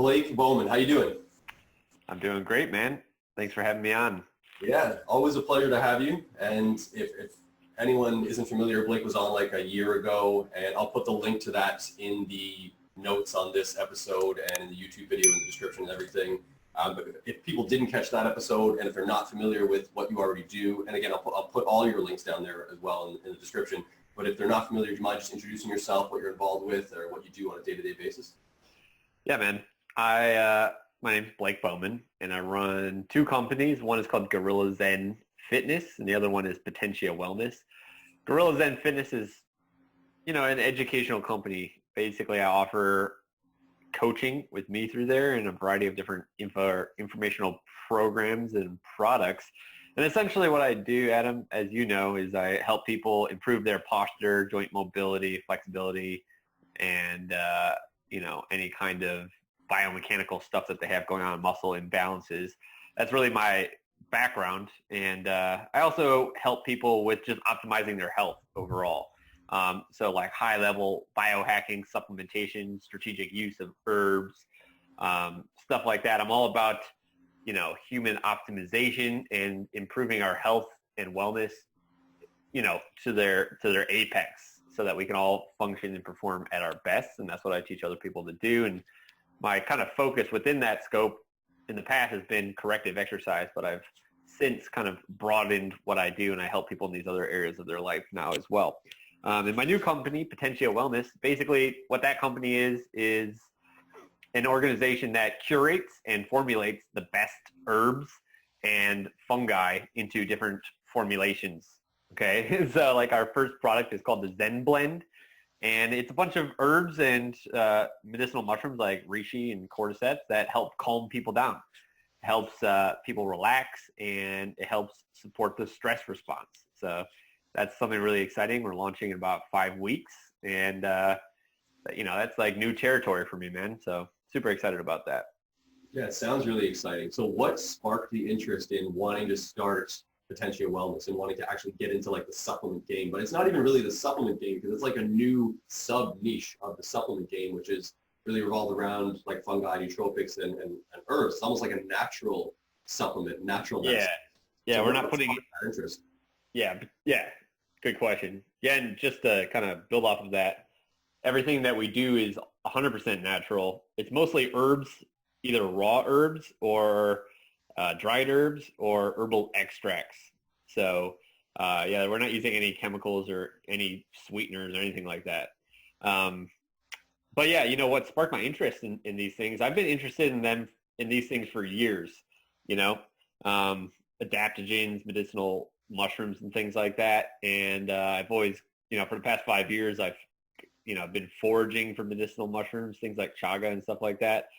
Blake Bowman. How you doing? I'm doing great, man. Thanks for having me on. Yeah, always a pleasure to have you. And if anyone isn't familiar, Blake was on like a year ago, and I'll put the link to that in the notes on this episode and in the YouTube video in the description and everything. But if people didn't catch that episode, and if they're not familiar with what you already do, and again, I'll put all your links down there as well in the description. But if they're not familiar, do you mind just introducing yourself, what you're involved with, or what you do on a day-to-day basis? Yeah, man. My name's Blake Bowman, and I run two companies. One is called GuerrillaZen Fitness, and the other one is Potentia Wellness. GuerrillaZen Fitness is, an educational company. Basically, I offer coaching with me through there and a variety of different informational programs and products. And essentially what I do, Adam, as you know, is I help people improve their posture, joint mobility, flexibility, and, any kind of biomechanical stuff that they have going on, muscle imbalances. That's really my background. And I also help people with just optimizing their health overall. So like high level biohacking, supplementation, strategic use of herbs, stuff like that. I'm all about, human optimization and improving our health and wellness, to their apex so that we can all function and perform at our best. And that's what I teach other people to do. And my kind of focus within that scope in the past has been corrective exercise, but I've since kind of broadened what I do, and I help people in these other areas of their life now as well. In my new company, Potentia Wellness, basically what that company is an organization that curates and formulates the best herbs and fungi into different formulations. Okay, so like our first product is called the Zen Blend, and it's a bunch of herbs and medicinal mushrooms like reishi and cordyceps that help calm people down. It helps people relax, and it helps support the stress response. So that's something really exciting. We're launching in about 5 weeks, and that's like new territory for me, man. So super excited about that. Yeah, it sounds really exciting. So what sparked the interest in wanting to start Potentia Wellness and wanting to actually get into like the supplement game? But it's not even really the supplement game, because it's like a new sub niche of the supplement game, which is really revolved around like fungi, nootropics, and herbs. It's almost like a natural supplement, natural medicine. Yeah, so we're not putting that interest. Yeah. Good question. Yeah, and just to kind of build off of that, everything that we do is 100% natural. It's mostly herbs, either raw herbs or dried herbs or herbal extracts. So, we're not using any chemicals or any sweeteners or anything like that. But yeah, what sparked my interest in these things, I've been interested in these things for years, adaptogens, medicinal mushrooms and things like that. And I've always, for the past 5 years, I've been foraging for medicinal mushrooms, things like chaga and stuff like that.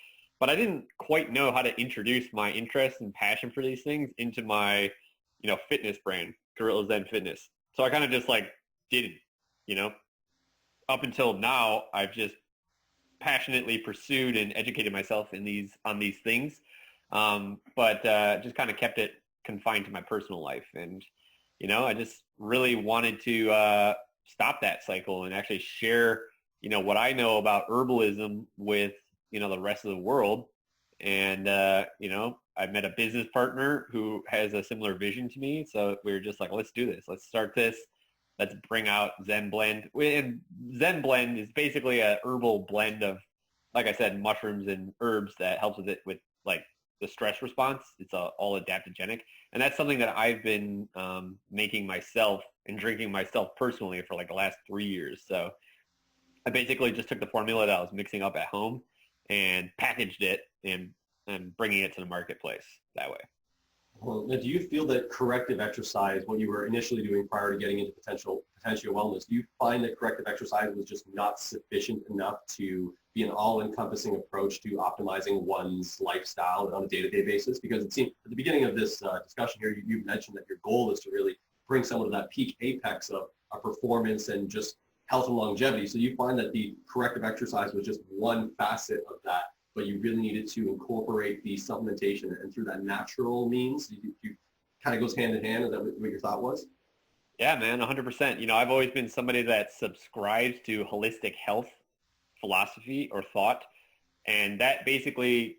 But I didn't quite know how to introduce my interest and passion for these things into my, fitness brand, GuerrillaZen Fitness. So I kind of just like did it, Up until now, I've just passionately pursued and educated myself on these things. But just kind of kept it confined to my personal life. And, I just really wanted to stop that cycle and actually share, what I know about herbalism with, the rest of the world. And, I met a business partner who has a similar vision to me. So we were just like, let's do this. Let's start this. Let's bring out Zen Blend. And Zen Blend is basically a herbal blend of, like I said, mushrooms and herbs that helps with like the stress response. It's all adaptogenic. And that's something that I've been making myself and drinking myself personally for like the last 3 years. So I basically just took the formula that I was mixing up at home and packaged it and bringing it to the marketplace that way. Well, now, do you feel that corrective exercise, what you were initially doing prior to getting into Potentia Wellness, do you find that corrective exercise was just not sufficient enough to be an all-encompassing approach to optimizing one's lifestyle on a day-to-day basis? Because it seemed at the beginning of this discussion here, you mentioned that your goal is to really bring someone to that peak apex of performance and just health and longevity. So you find that the corrective exercise was just one facet of that, but you really needed to incorporate the supplementation, and through that natural means, you kind of goes hand in hand. Is that what your thought was? Yeah, man, 100%. I've always been somebody that subscribes to holistic health philosophy or thought. And that basically,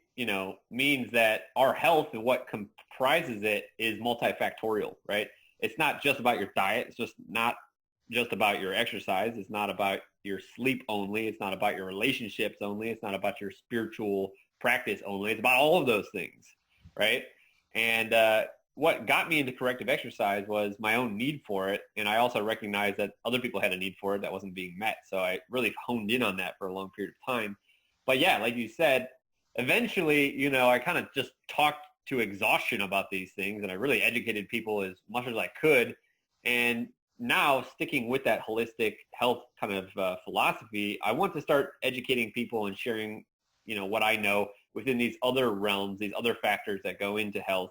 means that our health and what comprises it is multifactorial, right? It's not just about your diet. It's just not just about your exercise. It's not about your sleep only. It's not about your relationships only. It's not about your spiritual practice only. It's about all of those things, right? And what got me into corrective exercise was my own need for it. And I also recognized that other people had a need for it that wasn't being met. So I really honed in on that for a long period of time. But yeah, like you said, eventually, I kind of just talked to exhaustion about these things, and I really educated people as much as I could. And now, sticking with that holistic health kind of philosophy, I want to start educating people and sharing, what I know within these other realms, these other factors that go into health.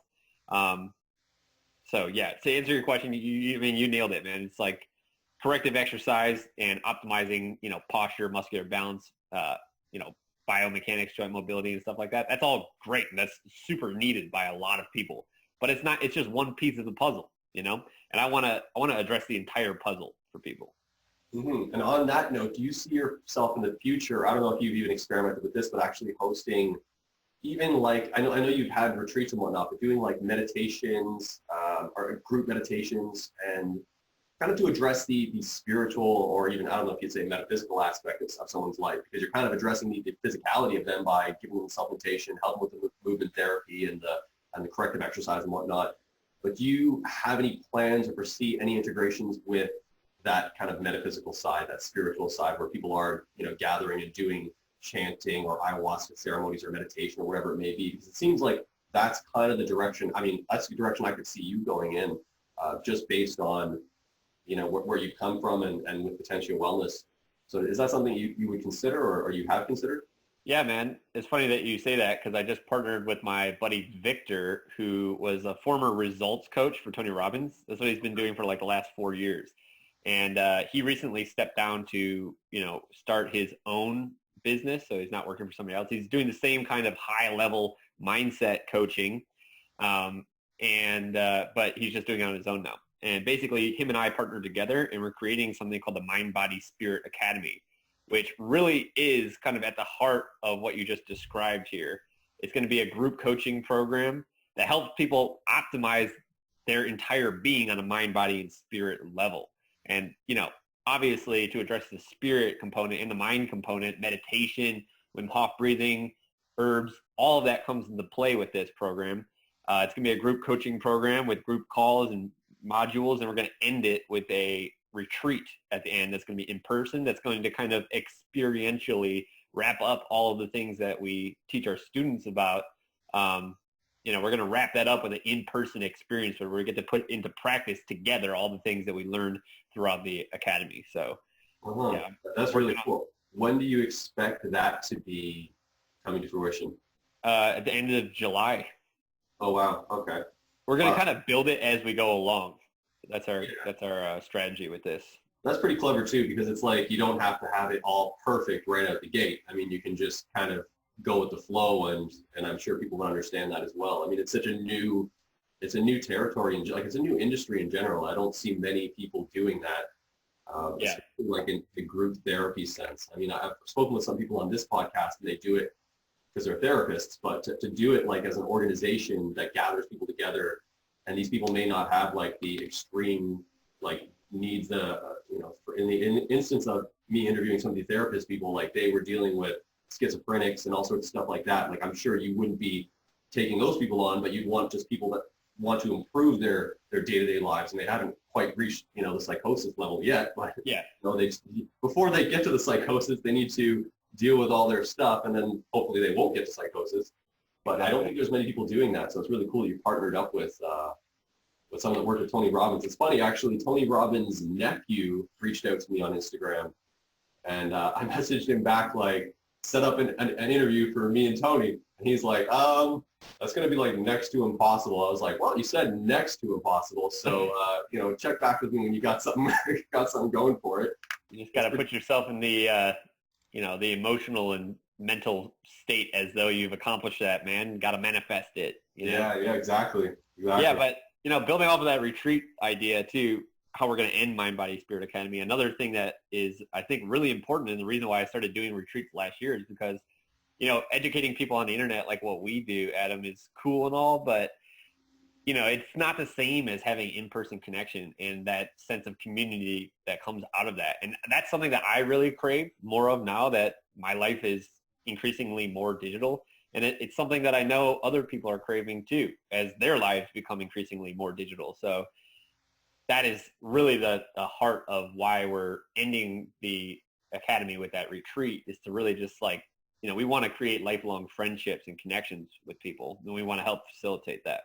So yeah, to answer your question, you nailed it, man. It's like corrective exercise and optimizing, posture, muscular balance, biomechanics, joint mobility and stuff like that. That's all great. And that's super needed by a lot of people, but it's just one piece of the puzzle, and I want to address the entire puzzle for people. Mm-hmm. And on that note, do you see yourself in the future? I don't know if you've even experimented with this, but actually hosting even like, I know you've had retreats and whatnot, but doing like meditations or group meditations and kind of to address the spiritual, or even, I don't know if you'd say metaphysical aspect of someone's life, because you're kind of addressing the physicality of them by giving them supplementation, helping with the movement therapy and the corrective exercise and whatnot. But do you have any plans or foresee any integrations with that kind of metaphysical side, that spiritual side, where people are, gathering and doing chanting or ayahuasca ceremonies or meditation or whatever it may be? Because it seems like that's kind of the direction, that's the direction I could see you going in, just based on, where you come from and with Potentia Wellness. So is that something you would consider or you have considered? Yeah, man. It's funny that you say that, because I just partnered with my buddy Victor, who was a former results coach for Tony Robbins. That's what he's been doing for like the last 4 years. And he recently stepped down to, start his own business. So he's not working for somebody else. He's doing the same kind of high level mindset coaching. But he's just doing it on his own now. And basically him and I partnered together, and we're creating something called the Mind, Body, Spirit Academy, which really is kind of at the heart of what you just described here. It's going to be a group coaching program that helps people optimize their entire being on a mind, body, and spirit level. And, obviously to address the spirit component and the mind component, meditation, Wim Hof breathing, herbs, all of that comes into play with this program. It's going to be a group coaching program with group calls and modules, and we're going to end it with a retreat at the end that's going to be in person, that's going to kind of experientially wrap up all of the things that we teach our students about. We're going to wrap that up with an in-person experience where we get to put into practice together all the things that we learned throughout the academy. So yeah, that's really cool. When do you expect that to be coming to fruition? At the end of July. Oh, wow. Okay. We're going to kind of build it as we go along. That's our strategy with this. That's pretty clever too, because it's like you don't have to have it all perfect right out the gate. You can just kind of go with the flow, and I'm sure people will understand that as well. It's a new territory, and like it's a new industry in general. I don't see many people doing that, like in the group therapy sense. I've spoken with some people on this podcast, and they do it because they're therapists, but to do it like as an organization that gathers people together, and these people may not have like the extreme like needs, in the instance of me interviewing some of the therapist people, like they were dealing with schizophrenics and all sorts of stuff like that. Like I'm sure you wouldn't be taking those people on, but you'd want just people that want to improve their day-to-day lives, and they haven't quite reached, the psychosis level yet. But before they get to the psychosis, they need to deal with all their stuff, and then hopefully they won't get to psychosis. But I don't think there's many people doing that, so it's really cool you partnered up with someone that worked with Tony Robbins. It's funny, actually, Tony Robbins' nephew reached out to me on Instagram, and I messaged him back, like, set up an interview for me and Tony, and he's like, that's going to be like next to impossible. I was like, well, you said next to impossible, so check back with me when you got something going for it. You just got to put yourself in the the emotional and mental state as though you've accomplished that, man. Got to manifest it. Yeah, exactly. Yeah, but building off of that retreat idea too, how we're going to end Mind, Body, Spirit Academy. Another thing that is, I think, really important, and the reason why I started doing retreats last year is because, educating people on the internet like what we do, Adam, is cool and all, but it's not the same as having in-person connection and that sense of community that comes out of that. And that's something that I really crave more of now that my life is increasingly more digital. And it's something that I know other people are craving too, as their lives become increasingly more digital. So that is really the heart of why we're ending the academy with that retreat, is to really just we want to create lifelong friendships and connections with people, and we want to help facilitate that.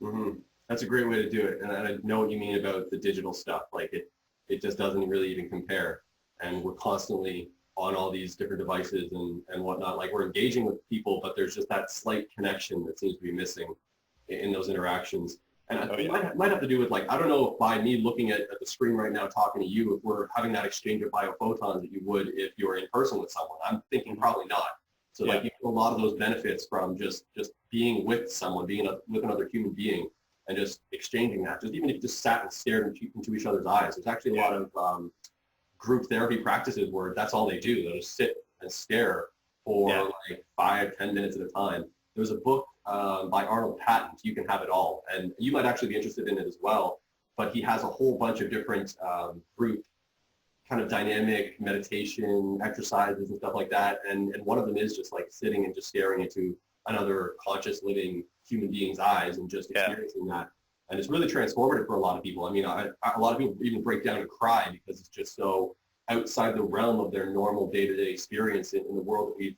Mm-hmm. That's a great way to do it. And I know what you mean about the digital stuff. Like it just doesn't really even compare. And we're constantly on all these different devices and whatnot. Like we're engaging with people, but there's just that slight connection that seems to be missing in those interactions. And it might have to do with I don't know if by me looking at the screen right now, talking to you, if we're having that exchange of biophotons that you would if you were in person with someone. I'm thinking probably not. So you get a lot of those benefits from just being with someone, being with another human being, and just exchanging that. Just even if you just sat and stared into each other's eyes. There's actually a lot of group therapy practices where that's all they do. They'll just sit and stare for 5-10 minutes at a time. There's a book by Arnold Patent, You Can Have It All, and you might actually be interested in it as well. But he has a whole bunch of different group kind of dynamic meditation exercises and stuff like that. And one of them is just sitting and just staring into another conscious living human being's eyes and just experiencing that. And it's really transformative for a lot of people. I mean, a lot of people even break down and cry because it's just so outside the realm of their normal day-to-day experience in the world that we've,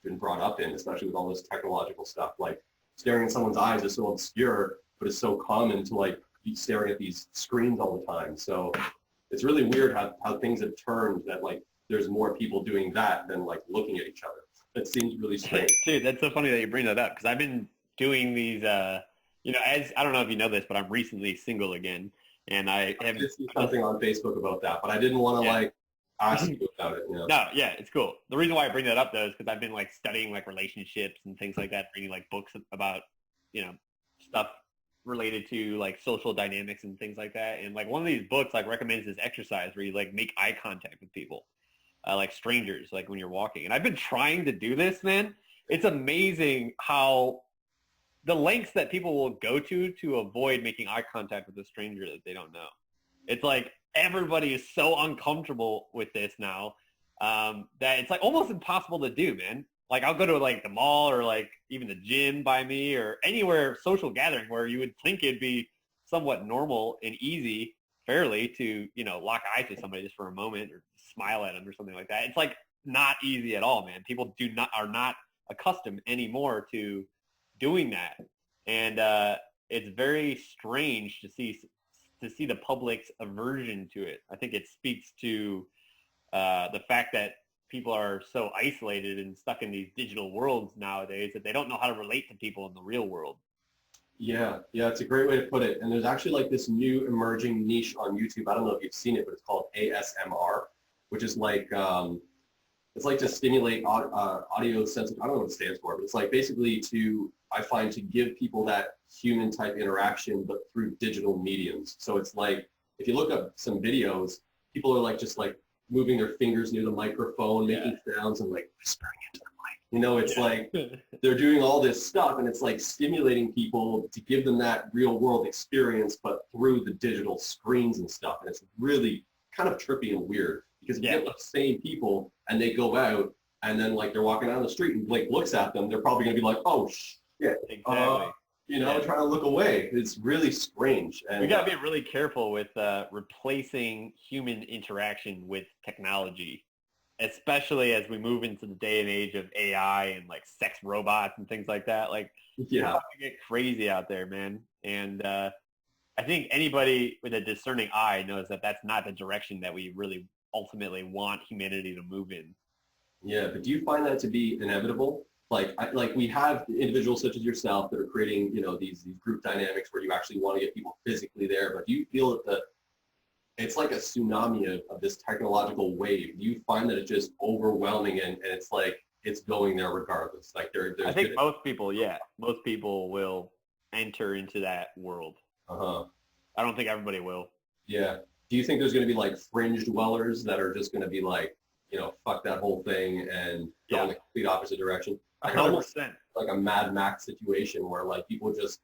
been brought up in, especially with all this technological stuff. Like staring in someone's eyes is so obscure, but it's so common to be staring at these screens all the time. So it's really weird how things have turned that there's more people doing that than looking at each other. It seems really strange. Dude, that's so funny that you bring that up, because I've been doing these, as I don't know if you know this, but I'm recently single again, and I did see something on Facebook about that, but I didn't want to ask you about it. No, yeah, it's cool. The reason why I bring that up though is because I've been studying relationships and things like that, reading books about stuff related to social dynamics and things like that. And one of these books recommends this exercise where you make eye contact with people, like strangers, when you're walking. And I've been trying to do this, man. It's amazing how the lengths that people will go to avoid making eye contact with a stranger that they don't know. It's everybody is so uncomfortable with this now that it's almost impossible to do, man. I'll go to the mall or even the gym by me or anywhere social gathering where you would think it'd be somewhat normal and easy fairly to, lock eyes with somebody just for a moment or smile at them or something like that. It's not easy at all, man. People are not accustomed anymore to doing that. And it's very strange to see the public's aversion to it. I think it speaks to the fact that people are so isolated and stuck in these digital worlds nowadays that they don't know how to relate to people in the real world. Yeah, it's a great way to put it. And there's actually this new emerging niche on YouTube. I don't know if you've seen it, but it's called ASMR, which is it's to stimulate audio sensitive. I don't know what it stands for, but it's basically I find to give people that human type interaction, but through digital mediums. So it's if you look up some videos, people are just moving their fingers near the microphone, making sounds and whispering into the mic. It's they're doing all this stuff, and it's stimulating people to give them that real world experience, but through the digital screens and stuff. And it's really kind of trippy and weird, because if you get the same people and they go out and then they're walking down the street and Blake looks at them, they're probably going to be oh shit. Exactly. Trying to look away. It's really strange. And we got to be really careful with replacing human interaction with technology, especially as we move into the day and age of AI and sex robots and things like that. It's about to get crazy out there, man. And I think anybody with a discerning eye knows that that's not the direction that we really ultimately want humanity to move in. Yeah, but do you find that to be inevitable? We have individuals such as yourself that are creating, these group dynamics where you actually want to get people physically there. But do you feel that it's like a tsunami of this technological wave? Do you find that it's just overwhelming and it's it's going there regardless? I think most people will enter into that world. I don't think everybody will. Yeah. Do you think there's going to be fringe dwellers that are just going to be fuck that whole thing and go in the complete opposite direction. I kind of 100%. like a Mad Max situation where like people just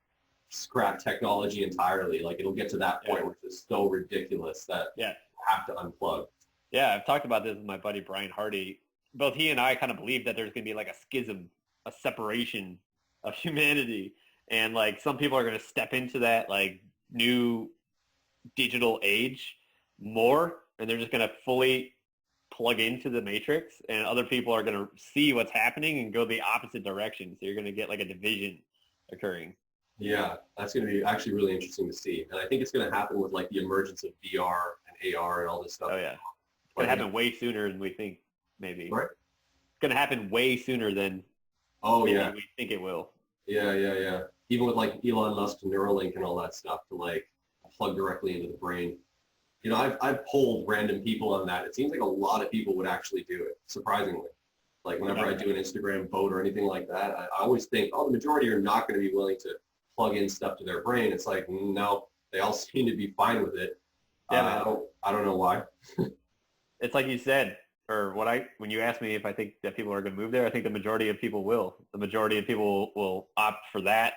scrap technology entirely. Like it'll get to that point where it's just so ridiculous that you have to unplug. Yeah, I've talked about this with my buddy Brian Hardy. Both he and I kind of believe that there's going to be like a schism, a separation of humanity. And like some people are going to step into that like new digital age more, and they're just going to fully plug into the matrix, and other people are going to see what's happening and go the opposite direction. So you're going to get like a division occurring. Yeah, that's going to be actually really interesting to see. And I think it's going to happen with like the emergence of VR and AR and all this stuff. Oh yeah. It's going to happen way sooner than we think, maybe. Right? It's going to happen way sooner than we think it will. Yeah. Even with like Elon Musk's Neuralink and all that stuff to like plug directly into the brain. I've polled random people on that. It seems like a lot of people would actually do it, surprisingly. Like whenever I do an Instagram vote or anything like that, I always think, the majority are not going to be willing to plug in stuff to their brain. It's like, no, they all seem to be fine with it. I don't know why. It's like you said, or when you asked me if I think that people are going to move there, I think the majority of people will. The majority of people will opt for that.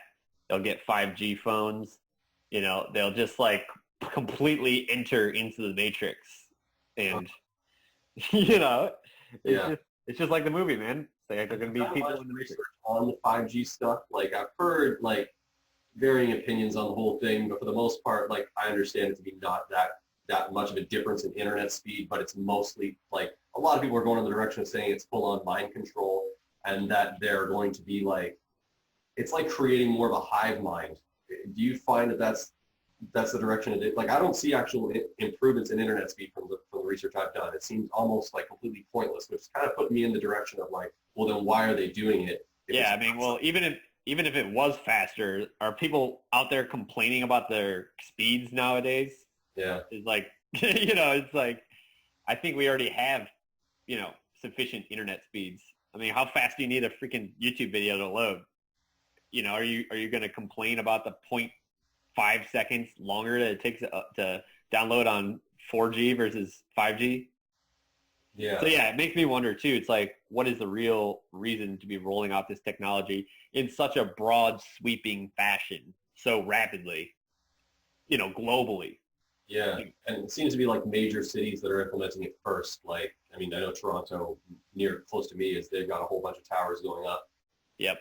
They'll get 5G phones. They'll just like completely enter into the matrix, and it's just like the movie, man. It's like they're going to be people in the matrix. On the 5G stuff, like I've heard like varying opinions on the whole thing, but for the most part, like I understand it to be not that much of a difference in internet speed, but it's mostly like a lot of people are going in the direction of saying it's full on mind control, and that they're going to be like, it's like creating more of a hive mind. Do you find that that's the direction it is? Like I don't see actual improvements in internet speed from the research I've done. It seems almost like completely pointless, which kind of put me in the direction of like, well then why are they doing it? Yeah, I mean, well, even if it was faster, are people out there complaining about their speeds nowadays? Yeah. It's like, it's like, I think we already have, sufficient internet speeds. I mean, how fast do you need a freaking YouTube video to load? Are you going to complain about the 0.5 seconds longer that it takes to download on 4G versus 5G? Yeah. So yeah, it makes me wonder too. It's like, what is the real reason to be rolling out this technology in such a broad, sweeping fashion so rapidly, globally? Yeah, and it seems to be like major cities that are implementing it first. Like, I mean, I know Toronto, close to me, they've got a whole bunch of towers going up. Yep.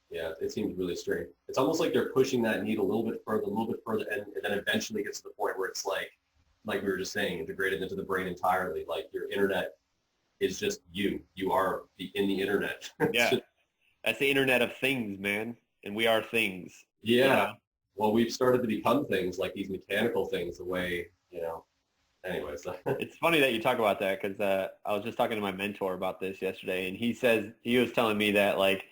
Yeah, it seems really strange. It's almost like they're pushing that need a little bit further, and then eventually gets to the point where it's like we were just saying, integrated into the brain entirely. Like your internet is just you. You are in the internet. Yeah, that's the Internet of Things, man, and we are things. Yeah. Well, we've started to become things, like these mechanical things, the way, anyways. It's funny that you talk about that, because I was just talking to my mentor about this yesterday, and he was telling me that like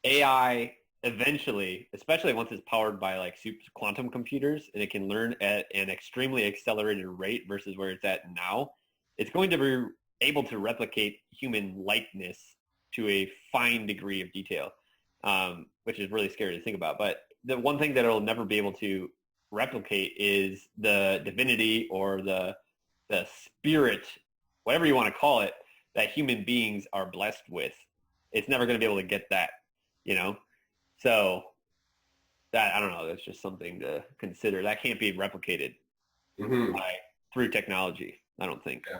AI eventually, especially once it's powered by like super quantum computers and it can learn at an extremely accelerated rate versus where it's at now, it's going to be able to replicate human likeness to a fine degree of detail, which is really scary to think about. But the one thing that it'll never be able to replicate is the divinity or the spirit, whatever you want to call it, that human beings are blessed with. It's never going to be able to get that, So that, I don't know, that's just something to consider. That can't be replicated through technology, I don't think. Yeah.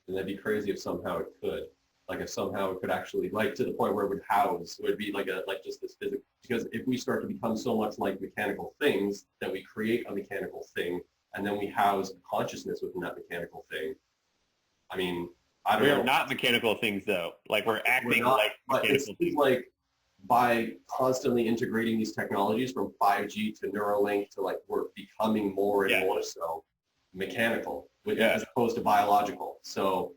And that'd be crazy if somehow it could. Like if somehow it could actually, like to the point where it would be like just this physical, because if we start to become so much like mechanical things, that we create a mechanical thing and then we house consciousness within that mechanical thing. I mean, I don't know. We're not mechanical things though. Like we're acting like mechanical things. Like by constantly integrating these technologies from 5G to Neuralink to like we're becoming more and more so mechanical as opposed to biological. So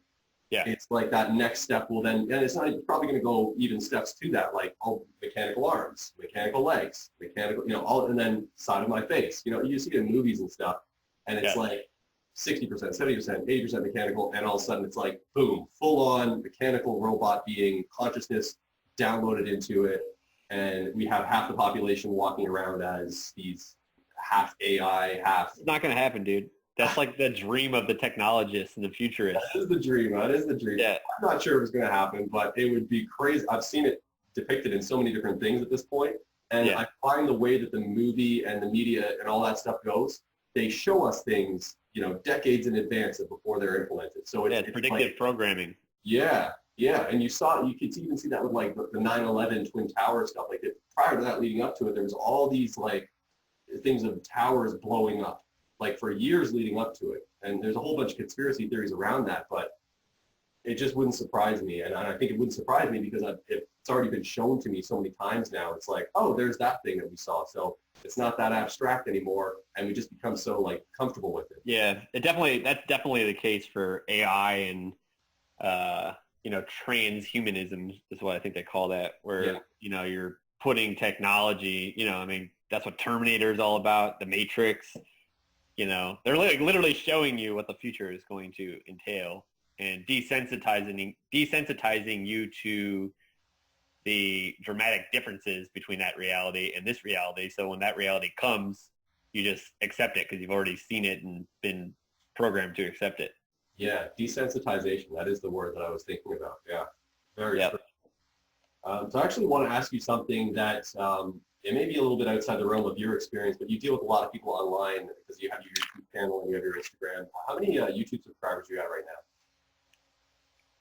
it's like that next step will then, and it's probably going to go even steps to that, like mechanical arms, mechanical legs, mechanical, all, and then side of my face. You see it in movies and stuff, and it's like 60%, 70%, 80% mechanical, and all of a sudden it's like, boom, full-on mechanical robot being, consciousness downloaded into it, and we have half the population walking around as these half AI, half... It's not going to happen, dude. That's like the dream of the technologists and the futurists. That is the dream. That is the dream. Yeah. I'm not sure if it's going to happen, but it would be crazy. I've seen it depicted in so many different things at this point, and Yeah. I find the way that the movie and the media and all that stuff goes, they show us things, decades in advance of before they're implemented. So it's predictive like, programming. yeah, and you could even see that with like the 9/11 Twin Towers stuff. Like prior to that, leading up to it, there was all these like things of towers blowing up, like for years leading up to it. And there's a whole bunch of conspiracy theories around that, but it just wouldn't surprise me. And I think it wouldn't surprise me because it's already been shown to me so many times now. It's like, oh, there's that thing that we saw. So it's not that abstract anymore, and we just become so like comfortable with it. Yeah, that's definitely the case for AI and transhumanism is what I think they call that, where you're putting technology. I mean, that's what Terminator is all about. The Matrix. They're like literally showing you what the future is going to entail and desensitizing you to the dramatic differences between that reality and this reality. So when that reality comes, you just accept it because you've already seen it and been programmed to accept it. Yeah, desensitization. That is the word that I was thinking about. Yeah, very true. So I actually want to ask you something that it may be a little bit outside the realm of your experience, but you deal with a lot of people online because you have your YouTube channel and you have your Instagram. How many YouTube subscribers do you have right now?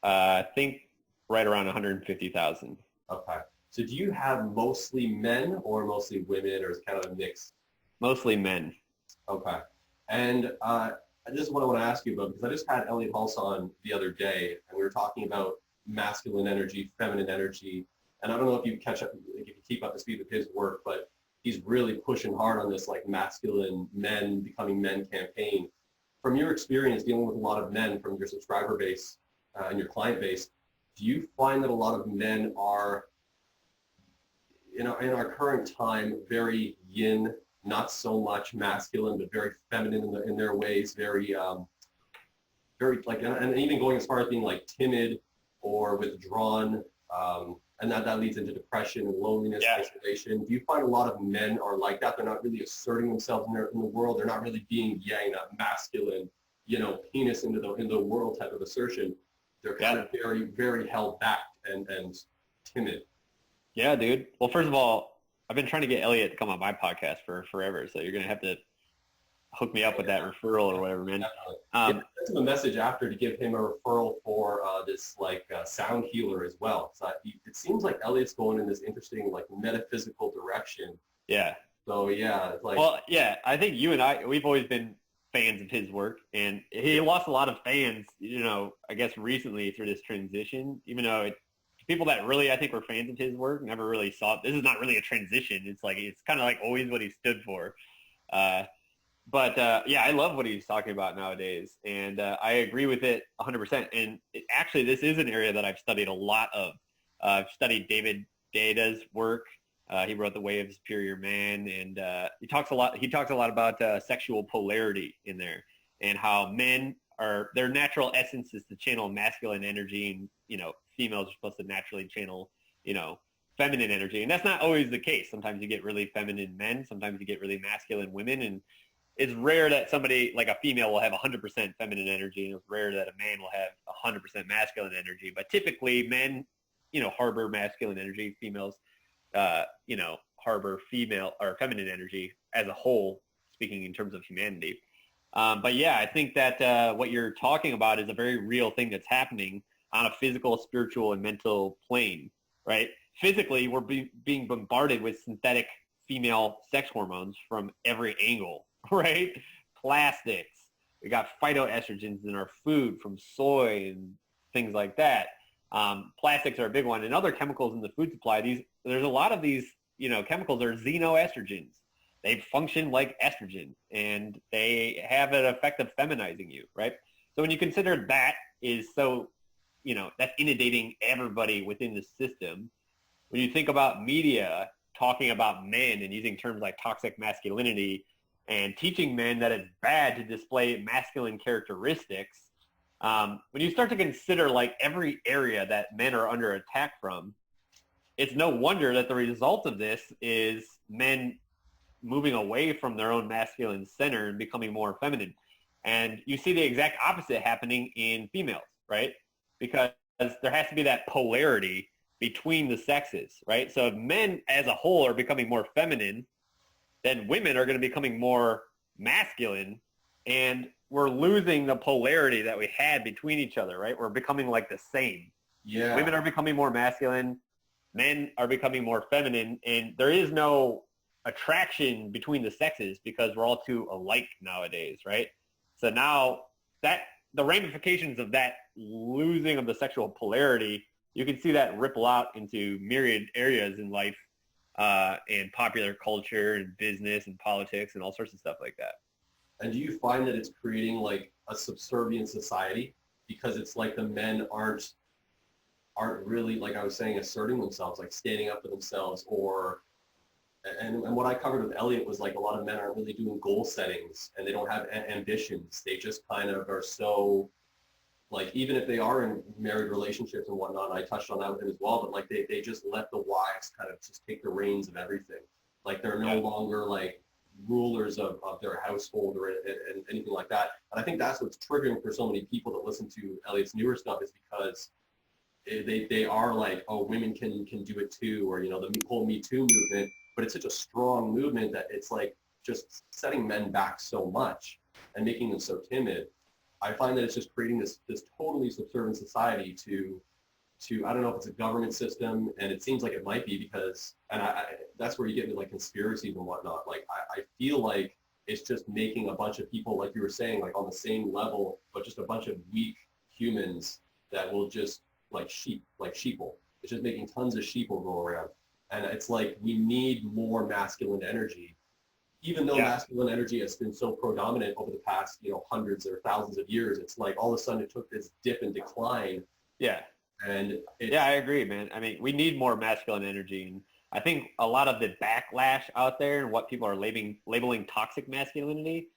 I think right around 150,000. Okay. So do you have mostly men or mostly women, or is it kind of a mix? Mostly men. Okay. And this is what I want to ask you about, because I just had Elliott Hulse on the other day, and we were talking about masculine energy, feminine energy. And I don't know if you keep up to speed with his work, but he's really pushing hard on this like masculine men becoming men campaign. From your experience dealing with a lot of men from your subscriber base and your client base, do you find that a lot of men are, in our current time, very yin, not so much masculine, but very feminine in their ways, very like, and even going as far as being like timid or withdrawn, and that leads into depression and loneliness, isolation. Do you find a lot of men are like that? They're not really asserting themselves in the world. They're not really being yang, that masculine, penis in the world type of assertion. They're kind of very, very held back and timid. Yeah, dude. Well, first of all, I've been trying to get Elliott to come on my podcast for forever, so you're going to have to hook me up with that referral or whatever, man. Send him a message after to give him a referral for this sound healer as well. So it seems like Elliott's going in this interesting like metaphysical direction. Yeah. So yeah, it's like. Well, yeah, I think you and we've always been fans of his work, and he lost a lot of fans, I guess recently through this transition, even though people that really I think were fans of his work never really saw it. This is not really a transition. It's kind of like always what he stood for. But I love what he's talking about nowadays, and I agree with it 100%. And actually, this is an area that I've studied a lot of. I've studied David Data's work. He wrote The Way of the Superior Man, and he talks a lot about sexual polarity in there, and how men their natural essence is to channel masculine energy, and females are supposed to naturally channel feminine energy, and that's not always the case. Sometimes you get really feminine men, sometimes you get really masculine women, and it's rare that somebody like a female will have 100% feminine energy, and it's rare that a man will have 100% masculine energy. But typically, men, harbor masculine energy. Females, harbor female or feminine energy as a whole, speaking in terms of humanity. But yeah, I think that what you're talking about is a very real thing that's happening on a physical, spiritual, and mental plane, right? Physically, we're being bombarded with synthetic female sex hormones from every angle, right? Plastics. We got phytoestrogens in our food from soy and things like that. Plastics are a big one, and other chemicals in the food supply. There's a lot of these, chemicals are xenoestrogens. They function like estrogen, and they have an effect of feminizing you, right? So when you consider that is so, that's inundating everybody within the system. When you think about media talking about men and using terms like toxic masculinity and teaching men that it's bad to display masculine characteristics, when you start to consider like every area that men are under attack from, it's no wonder that the result of this is men moving away from their own masculine center and becoming more feminine. And you see the exact opposite happening in females, right? Because there has to be that polarity between the sexes, right? So if men as a whole are becoming more feminine, then women are going to be becoming more masculine, and we're losing the polarity that we had between each other, right? We're becoming like the same. Yeah. Women are becoming more masculine, men are becoming more feminine, and there is no attraction between the sexes because we're all too alike nowadays, right? So now that the ramifications of that losing of the sexual polarity, you can see that ripple out into myriad areas in life, and popular culture and business and politics and all sorts of stuff like that. And do you find that it's creating like a subservient society because it's like the men aren't really, like I was saying, asserting themselves, like standing up for themselves, or and what I covered with Elliott was like a lot of men aren't really doing goal settings and they don't have ambitions. They just kind of are so, like, even if they are in married relationships and whatnot, and I touched on that with him as well, but like they just let the wives kind of just take the reins of everything. Like they're no longer like rulers of their household or and anything like that. And I think that's what's triggering for so many people that listen to Elliott's newer stuff, is because they are like, oh, women can do it too, or, you know, the whole Me Too movement, but it's such a strong movement that it's like just setting men back so much and making them so timid. I find that it's just creating this totally subservient society to I don't know if it's a government system, and it seems like it might be, because, and I that's where you get into like conspiracies and whatnot. Like I feel like it's just making a bunch of people, like you were saying, like on the same level, but just a bunch of weak humans that will just like sheeple. It's just making tons of sheeple go around. And it's like, we need more masculine energy, even though masculine energy has been so predominant over the past, you know, hundreds or thousands of years. It's like all of a sudden it took this dip and decline. Yeah. And yeah, I agree, man. I mean, we need more masculine energy. And I think a lot of the backlash out there and what people are labeling toxic masculinity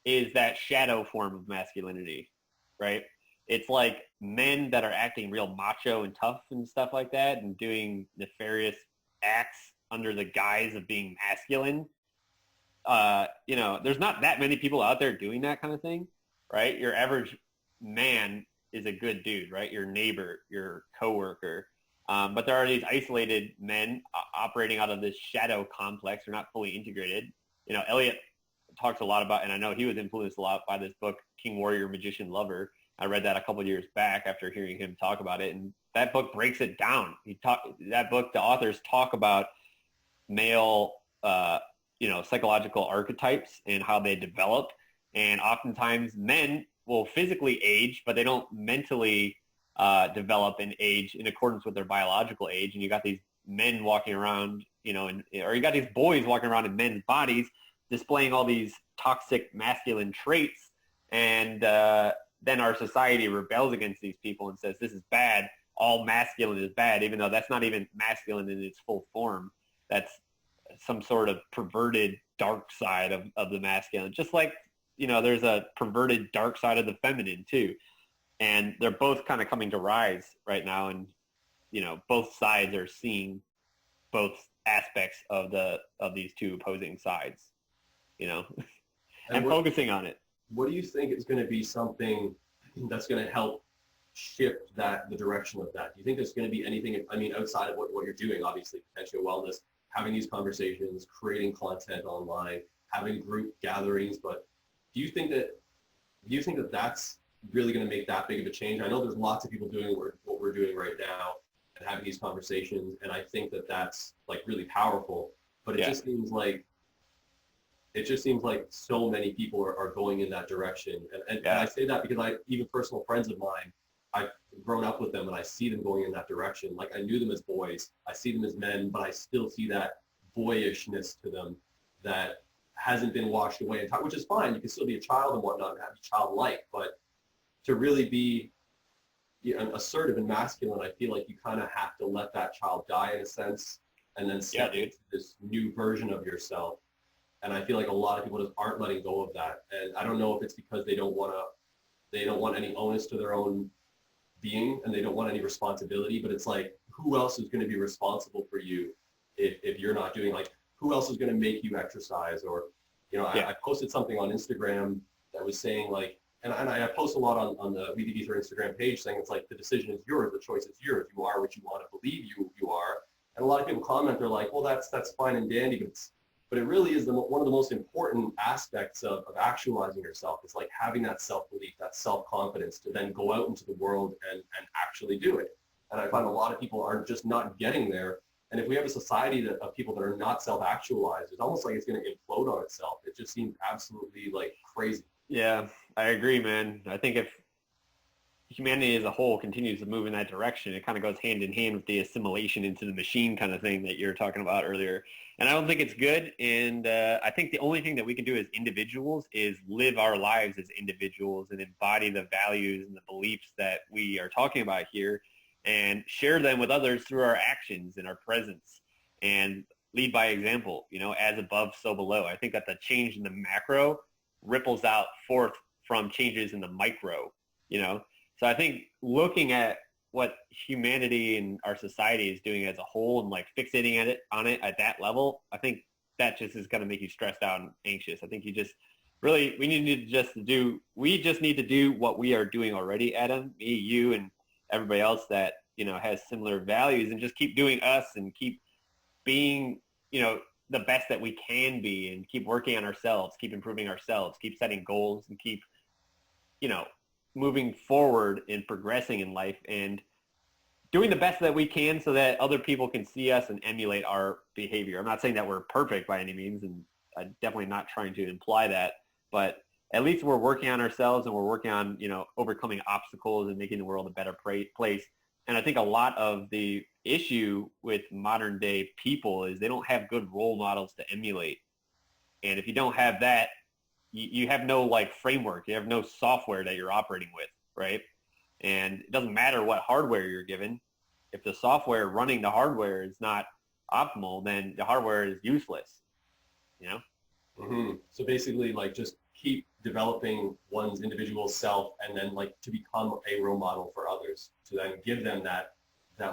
is that shadow form of masculinity, right? It's like men that are acting real macho and tough and stuff like that and doing nefarious acts under the guise of being masculine. You know, there's not that many people out there doing that kind of thing, right? Your average man is a good dude, right? Your neighbor, your coworker. But there are these isolated men operating out of this shadow complex. They're not fully integrated. You know, Elliott talks a lot about, and I know he was influenced a lot by this book, King, Warrior, Magician, Lover. I read that a couple of years back after hearing him talk about it. And that book breaks it down. That book, the authors talk about male, you know, psychological archetypes and how they develop. And oftentimes men will physically age, but they don't mentally develop and age in accordance with their biological age. And you got these men walking around, you know, or you got these boys walking around in men's bodies displaying all these toxic masculine traits. And then our society rebels against these people and says, this is bad. All masculine is bad, even though that's not even masculine in its full form. That's some sort of perverted dark side of the masculine. Just like, you know, there's a perverted dark side of the feminine too. And they're both kind of coming to rise right now. And, you know, both sides are seeing both aspects of these two opposing sides, you know, and focusing on it. What do you think is going to be something that's going to help shift the direction of that? Do you think there's going to be anything, I mean, outside of what you're doing, obviously, Potentia Wellness, having these conversations, creating content online, having group gatherings, but do you think that that's really going to make that big of a change? I know there's lots of people doing what we're doing right now and having these conversations, and I think that that's like really powerful, but it just seems like so many people are going in that direction. And I say that because even personal friends of mine, I've grown up with them and I see them going in that direction. Like I knew them as boys, I see them as men, but I still see that boyishness to them that hasn't been washed away, which is fine. You can still be a child and whatnot and be childlike, but to really be assertive and masculine, I feel like you kind of have to let that child die in a sense and then step into this new version of yourself. And I feel like a lot of people just aren't letting go of that. And I don't know if it's because they don't want any onus to their own being and they don't want any responsibility, but it's like, who else is going to be responsible for you if you're not doing, like, who else is going to make you exercise? Or, you know, I posted something on Instagram that was saying like, and I post a lot on the We Did Ether Instagram page saying it's like the decision is yours, the choice is yours. You are what you want to believe you are. And a lot of people comment, they're like, well, that's fine and dandy, but it really is one of the most important aspects of actualizing yourself. It's like having that self-belief, that self-confidence to then go out into the world and actually do it. And I find a lot of people are just not getting there. And if we have a society of people that are not self-actualized, it's almost like it's going to implode on itself. It just seems absolutely like crazy. Yeah, I agree, man. I think if humanity as a whole continues to move in that direction, it kind of goes hand in hand with the assimilation into the machine kind of thing that you were talking about earlier. And I don't think it's good. And I think the only thing that we can do as individuals is live our lives as individuals and embody the values and the beliefs that we are talking about here and share them with others through our actions and our presence and lead by example, as above, so below. I think that the change in the macro ripples out forth from changes in the micro, So I think looking at what humanity and our society is doing as a whole and like fixating on it at that level, I think that just is going to make you stressed out and anxious. I think we just need to do what we are doing already, Adam, me, you, and everybody else that, has similar values, and just keep doing us and keep being, the best that we can be, and keep working on ourselves, keep improving ourselves, keep setting goals, and keep, moving forward and progressing in life and doing the best that we can so that other people can see us and emulate our behavior. I'm not saying that we're perfect by any means, and I'm definitely not trying to imply that, but at least we're working on ourselves and we're working on, overcoming obstacles and making the world a better place. And I think a lot of the issue with modern day people is they don't have good role models to emulate. And if you don't have that, you have no like framework, you have no software that you're operating with, right? And it doesn't matter what hardware you're given. If the software running the hardware is not optimal, then the hardware is useless, Mm-hmm. So basically like just keep developing one's individual self and then like to become a role model for others, to then give them that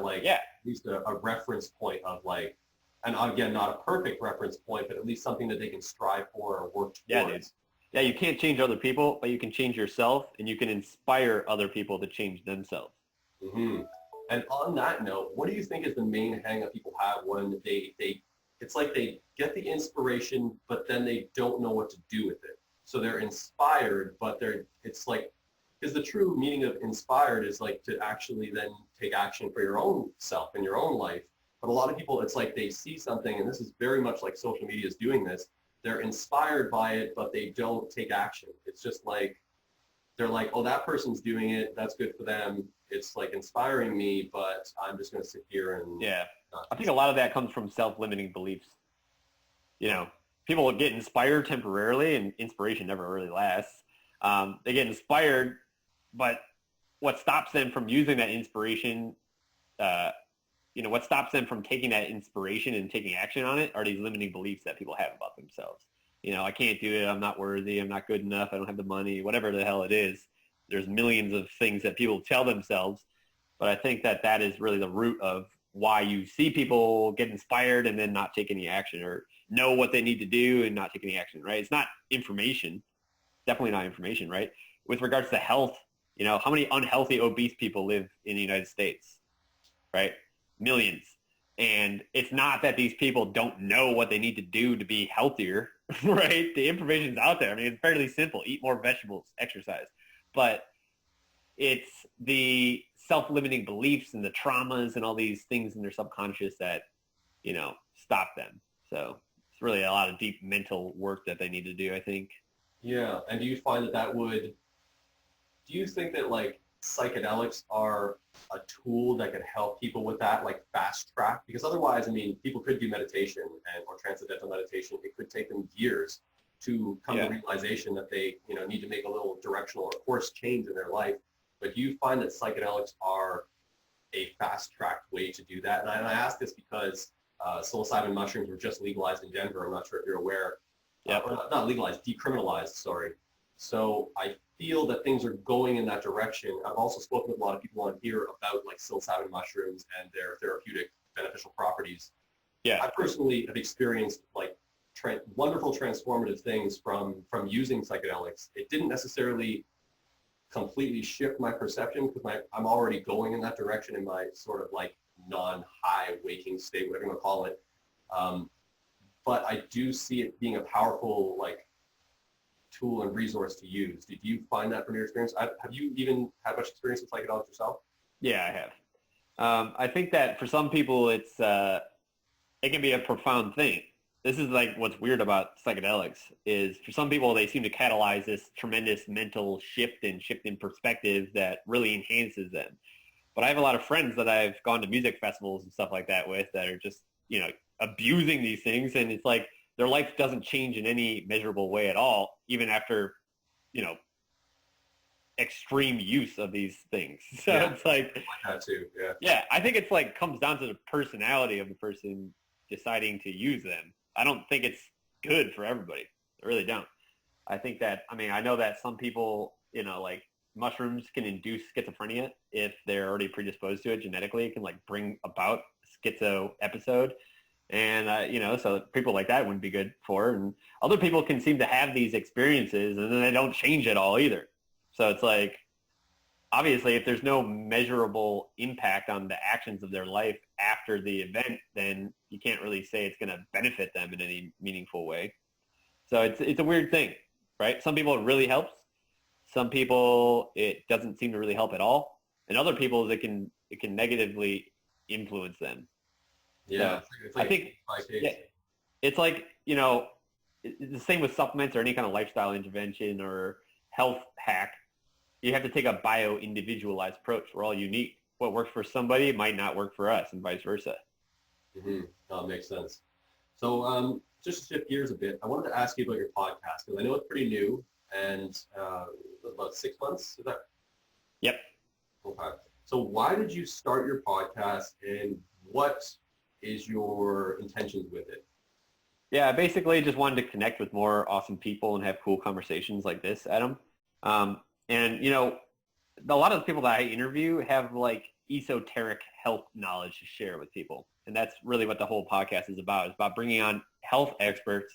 like at least a reference point of like, and again, not a perfect reference point, but at least something that they can strive for or work towards. Yeah, you can't change other people, but you can change yourself, and you can inspire other people to change themselves. Mm-hmm. And on that note, what do you think is the main hang up people have when it's like they get the inspiration, but then they don't know what to do with it. So they're inspired, but it's like, because the true meaning of inspired is like to actually then take action for your own self in your own life. But a lot of people, it's like they see something, and this is very much like social media is doing this. They're inspired by it, but they don't take action. It's just like, they're like, oh, that person's doing it. That's good for them. It's like inspiring me, but I'm just going to sit here and... Yeah. I think a lot of that comes from self-limiting beliefs. People get inspired temporarily, and inspiration never really lasts. They get inspired, but what stops them from using that inspiration, what stops them from taking that inspiration and taking action on it are these limiting beliefs that people have about themselves. I can't do it. I'm not worthy. I'm not good enough. I don't have the money, whatever the hell it is. There's millions of things that people tell themselves. But I think that is really the root of why you see people get inspired and then not take any action, or know what they need to do and not take any action, right? It's not information. Definitely not information, right? With regards to health, how many unhealthy, obese people live in the United States, right? Millions. And it's not that these people don't know what they need to do to be healthier, right? The information's out there. I mean, it's fairly simple. Eat more vegetables, exercise. But it's the self-limiting beliefs and the traumas and all these things in their subconscious that, stop them. So it's really a lot of deep mental work that they need to do, I think. Yeah. And do you find do you think that like psychedelics are a tool that could help people with that, like fast track? Because otherwise, I mean, people could do meditation or transcendental meditation. It could take them years to come to realization that they, need to make a little directional or course change in their life. But do you find that psychedelics are a fast track way to do that? And I ask this because psilocybin mushrooms were just legalized in Denver. I'm not sure if you're aware. Or not legalized, decriminalized, sorry. So I feel that things are going in that direction. I've also spoken with a lot of people on here about like psilocybin mushrooms and their therapeutic beneficial properties. Yeah. I personally have experienced like wonderful transformative things from using psychedelics. It didn't necessarily completely shift my perception because I'm already going in that direction in my sort of like non-high waking state, whatever you want to call it. But I do see it being a powerful like tool and resource to use. Did you find that from your experience? Have you even had much experience with psychedelics yourself? Yeah, I have. I think that for some people, it can be a profound thing. This is like what's weird about psychedelics is for some people, they seem to catalyze this tremendous mental shift in perspective that really enhances them. But I have a lot of friends that I've gone to music festivals and stuff like that with that are just, abusing these things. And it's like their life doesn't change in any measurable way at all, even after, extreme use of these things. So yeah, it's like that too. Yeah. Yeah, I think it's like comes down to the personality of the person deciding to use them. I don't think it's good for everybody. I really don't. I think that, I know that some people, like mushrooms can induce schizophrenia if they're already predisposed to it genetically. It can like bring about a schizo episode. And, so people like that wouldn't be good for. And other people can seem to have these experiences and then they don't change at all either. So it's like, obviously, if there's no measurable impact on the actions of their life after the event, then you can't really say it's going to benefit them in any meaningful way. So it's a weird thing, right? Some people it really helps. Some people it doesn't seem to really help at all. And other people it can negatively influence them. Yeah, so I think it's like, it's the same with supplements or any kind of lifestyle intervention or health hack. You have to take a bio-individualized approach. We're all unique. What works for somebody might not work for us and vice versa. Mm-hmm. That makes sense. So just to shift gears a bit, I wanted to ask you about your podcast because I know it's pretty new and about 6 months, is that? Yep. Okay. So why did you start your podcast and what is your intentions with it? Yeah, I basically just wanted to connect with more awesome people and have cool conversations like this, Adam. And, a lot of the people that I interview have like esoteric health knowledge to share with people. And that's really what the whole podcast is about. It's about bringing on health experts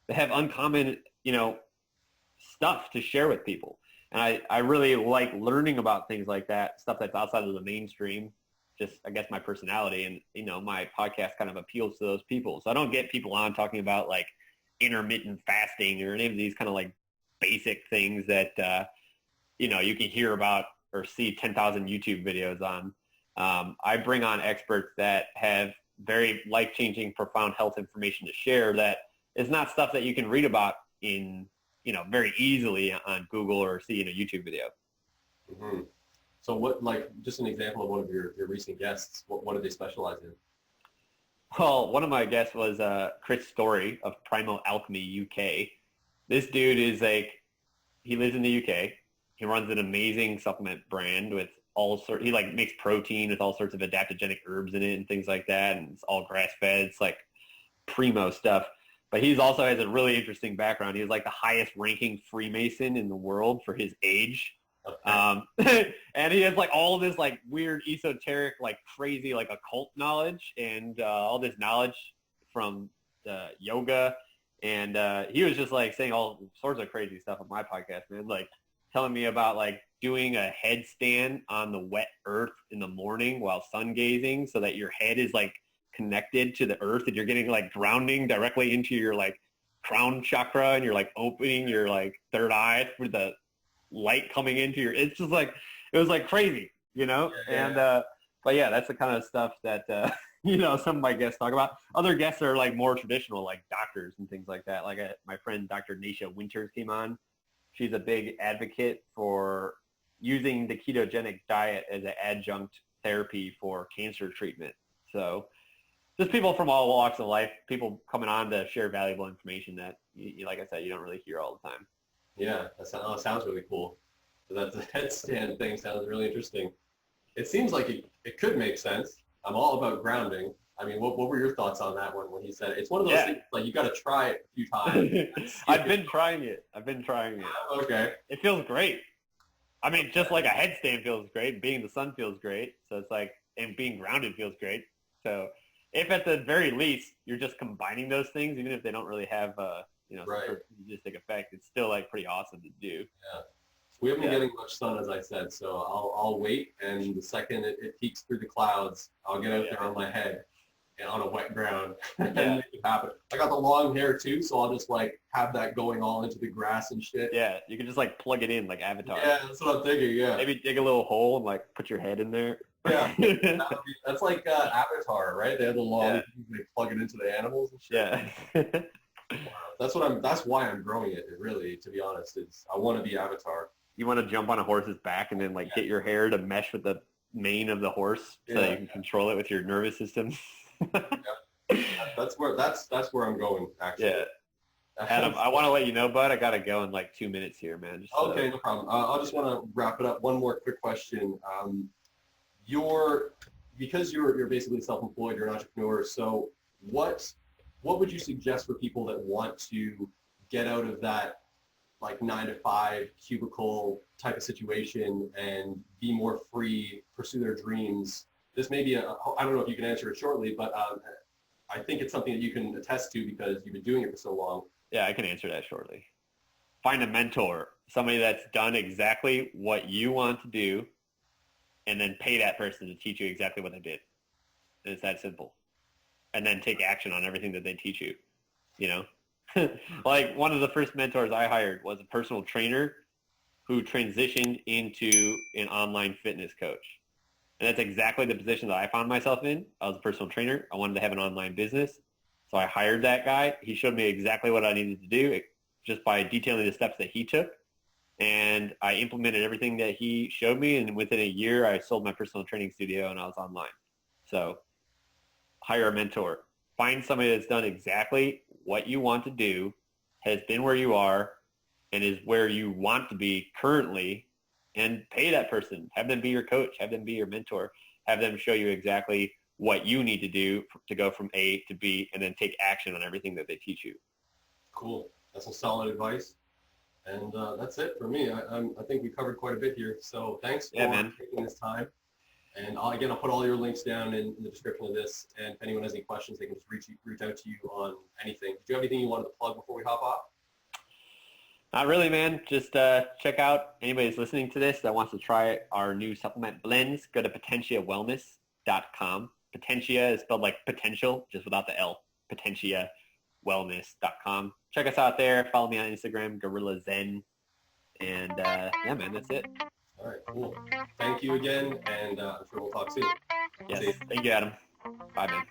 that have uncommon, stuff to share with people. And I really like learning about things like that, stuff that's outside of the mainstream. Just, I guess, my personality and, my podcast kind of appeals to those people. So I don't get people on talking about like intermittent fasting or any of these kind of like basic things that, you can hear about or see 10,000 YouTube videos on. I bring on experts that have very life-changing, profound health information to share that is not stuff that you can read about in, very easily on Google or see in a YouTube video. Mm-hmm. So what, like, just an example of one of your recent guests, what do they specialize in? Well, one of my guests was Chris Story of Primal Alchemy UK. This dude is he lives in the UK. He runs an amazing supplement brand with he like makes protein with all sorts of adaptogenic herbs in it and things like that. And it's all grass-fed. It's like primo stuff. But he's also has a really interesting background. He's like the highest ranking Freemason in the world for his age. Okay. And he has like all this like weird esoteric, like crazy, like occult knowledge and all this knowledge from yoga. And he was just like saying all sorts of crazy stuff on my podcast, man. Like telling me about like doing a headstand on the wet earth in the morning while sun gazing so that your head is like connected to the earth and you're getting like grounding directly into your like crown chakra and you're like opening your like third eye for the light coming into it's just like, it was like crazy, Yeah. And, but yeah, that's the kind of stuff that, some of my guests talk about. Other guests are like more traditional, like doctors and things like that. Like my friend, Dr. Nasha Winters came on. She's a big advocate for using the ketogenic diet as an adjunct therapy for cancer treatment. So just people from all walks of life, people coming on to share valuable information that, like I said, you don't really hear all the time. Yeah, that sounds really cool. So that the headstand thing sounds really interesting. It seems like it could make sense. I'm all about grounding. I mean, what were your thoughts on that one when he said it? It's one of those things, like, you got to try it a few times. I've been trying it. Okay. It feels great. I mean, just like a headstand feels great, being in the sun feels great. So it's like, and being grounded feels great. So if at the very least you're just combining those things, even if they don't really have, Right. synergistic effect, it's still like pretty awesome to do. Yeah. We haven't been getting much sun, as I said, so I'll wait, and the second it peeks through the clouds, I'll get out there on my head and on a wet ground and make it happen. I got the long hair too, so I'll just like have that going all into the grass and shit. Yeah, you can just like plug it in like Avatar. Yeah, that's what I'm thinking. Yeah. Maybe dig a little hole and like put your head in there. Yeah. That's like Avatar, right? They have the long, they plug it into the animals and shit. Yeah. That's why I'm growing it. Really, to be honest, I want to be Avatar. You want to jump on a horse's back and then like get your hair to mesh with the mane of the horse so that you can control it with your nervous system. That's where I'm going, actually. Yeah. Adam, I want to let you know, bud, I got to go in like 2 minutes here, man. Just, okay, no problem. I just want to wrap it up. One more quick question. Because you're basically self-employed, you're an entrepreneur. So what would you suggest for people that want to get out of that like 9-to-5 cubicle type of situation and be more free, pursue their dreams? This may be I don't know if you can answer it shortly, but I think it's something that you can attest to because you've been doing it for so long. Yeah, I can answer that shortly. Find a mentor, somebody that's done exactly what you want to do, and then pay that person to teach you exactly what they did. And it's that simple. And then take action on everything that they teach you, you know? Like one of the first mentors I hired was a personal trainer who transitioned into an online fitness coach. And that's exactly the position that I found myself in. I was a personal trainer. I wanted to have an online business. So I hired that guy. He showed me exactly what I needed to do just by detailing the steps that he took. And I implemented everything that he showed me. And within a year, I sold my personal training studio and I was online. So hire a mentor. Find somebody that's done exactly what you want to do, has been where you are, and is where you want to be currently, and pay that person. Have them be your coach. Have them be your mentor. Have them show you exactly what you need to do to go from A to B, and then take action on everything that they teach you. Cool. That's some solid advice. And that's it for me. I think we covered quite a bit here. So thanks for taking this time. And I'll put all your links down in the description of this. And if anyone has any questions, they can just reach out to you on anything. Did you have anything you wanted to plug before we hop off? Not really, man. Just check out anybody that's listening to this that wants to try our new supplement blends. Go to PotentiaWellness.com. Potentia is spelled like potential, just without the L. PotentiaWellness.com. Check us out there. Follow me on Instagram, GuerrillaZen. And yeah, man, that's it. All right, cool. Thank you again, and I'm sure we'll talk soon. Yes, thank you, Adam. Bye, man.